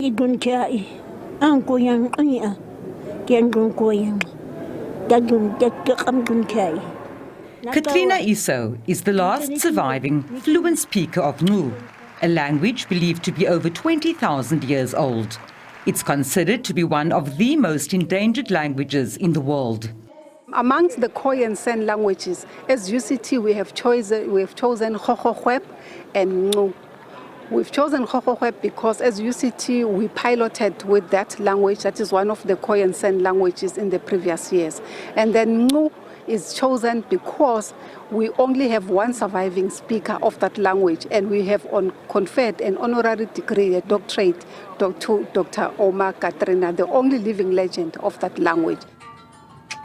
Katrina Iso is the last surviving fluent speaker of Ngqu, a language believed to be over 20,000 years old. It's considered to be one of the most endangered languages in the world. Amongst the Khoi and San languages, as UCT, we have chosen Khoekhoegowab and Ngqu. We've chosen Khoekhoegowab because as UCT, we piloted with that language. That is one of the Khoi and San languages in the previous years. And then Ngqu is chosen because we only have one surviving speaker of that language, and we have conferred an honorary degree, a doctorate, to Dr. Omar Katrina, the only living legend of that language.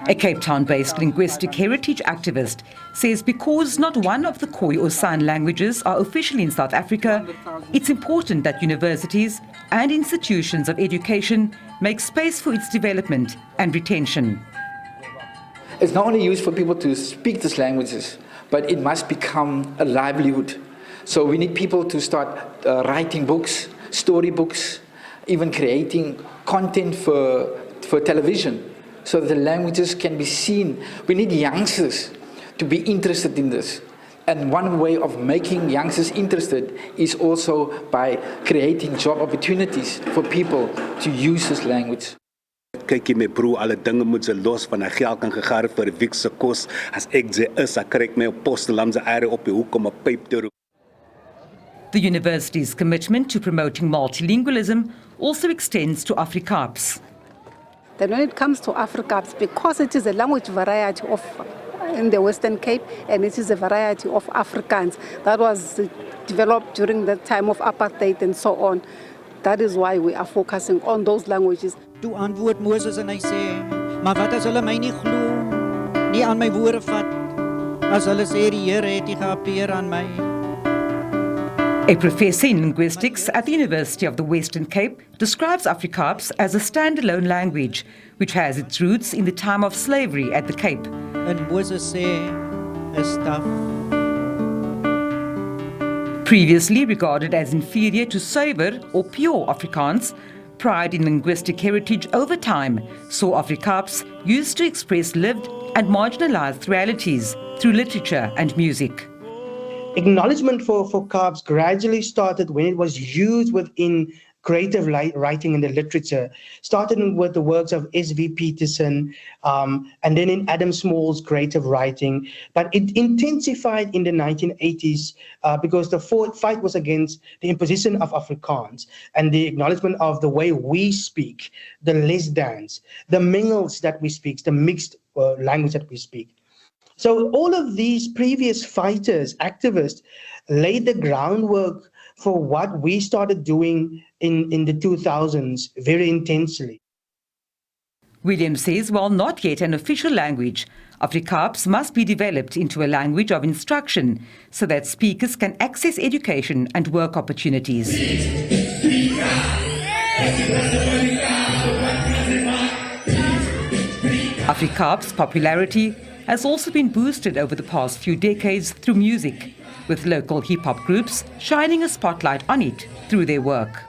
A Cape Town-based linguistic heritage activist says because not one of the Khoi or San languages are official in South Africa, it's important that universities and institutions of education make space for its development and retention. It's not only used for people to speak these languages, but it must become a livelihood. So we need people to start writing books, storybooks, even creating content for television, so that the languages can be seen. We need youngsters to be interested in this. And one way of making youngsters interested is also by creating job opportunities for people to use this language. Kykie my broer, alle dinge moet se los van hy geld kan gegaar het vir 'n week se kos. As ek sê is, ek kry my op Postelam se area op die hoek om 'n pyp te roep. The university's commitment to promoting multilingualism also extends to Afrikaaps. Then when it comes to Afrikaaps, because it is a language variety in the Western Cape, and it is a variety of Afrikaans that was developed during the time of apartheid and so on, that is why we are focusing on those languages. Toe antwoord Moses en hy sê, maar wat as hulle my nie glo, nie aan my woorde vat, as hulle sê die Here het nie geappear aan my. A professor in linguistics at the University of the Western Cape describes Afrikaaps as a standalone language, which has its roots in the time of slavery at the Cape. En Moses sê, is tough. Previously regarded as inferior to suiwer or pure Afrikaans, pride in linguistic heritage over time saw Afrikaaps used to express lived and marginalized realities through literature and music. Acknowledgement for Kaaps gradually started when it was used within creative writing in the literature, starting with the works of S.V. Peterson, and then in Adam Small's creative writing. But it intensified in the 1980s because the fight was against the imposition of Afrikaans and the acknowledgement of the way we speak, the less dans, the mingles that we speak, the mixed language that we speak. So all of these previous fighters, activists, laid the groundwork for what we started doing in the 2000s very intensely. William says while not yet an official language, Afrikaaps must be developed into a language of instruction so that speakers can access education and work opportunities. Afrikaaps' popularity has also been boosted over the past few decades through music, with local hip-hop groups shining a spotlight on it through their work.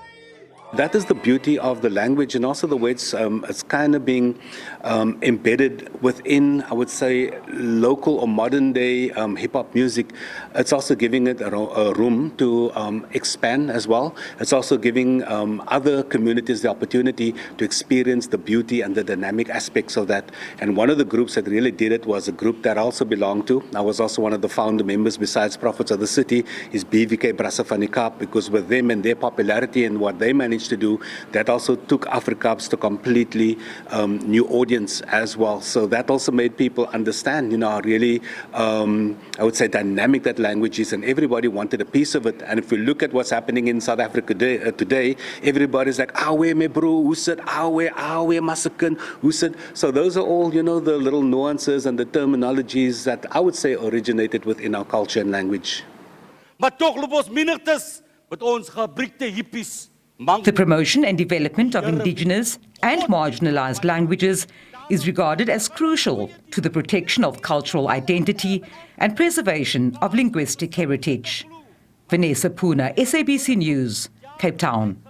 That is the beauty of the language, and also the way it's kind of being embedded within, I would say, local or modern day hip-hop music. It's also giving it a room to expand as well. It's also giving other communities the opportunity to experience the beauty and the dynamic aspects of that. And one of the groups that really did it was a group that I also belonged to. I was also one of the founder members, besides Prophets of the City, is BVK Brasse van die Kaap, because with them and their popularity and what they managed to do, that also took Afrikaaps to completely new audience as well. So that also made people understand, how really, I would say, dynamic that language is, and everybody wanted a piece of it. And if we look at what's happening in South Africa today, everybody's like, awe me bro, hoe sit, awe masakin, hoe sit. So those are all, the little nuances and the terminologies that I would say originated within our culture and language. Maar toch loop ons minigtes met ons gebrikte hippies. The promotion and development of indigenous and marginalized languages is regarded as crucial to the protection of cultural identity and preservation of linguistic heritage. Vanessa Puna, SABC News, Cape Town.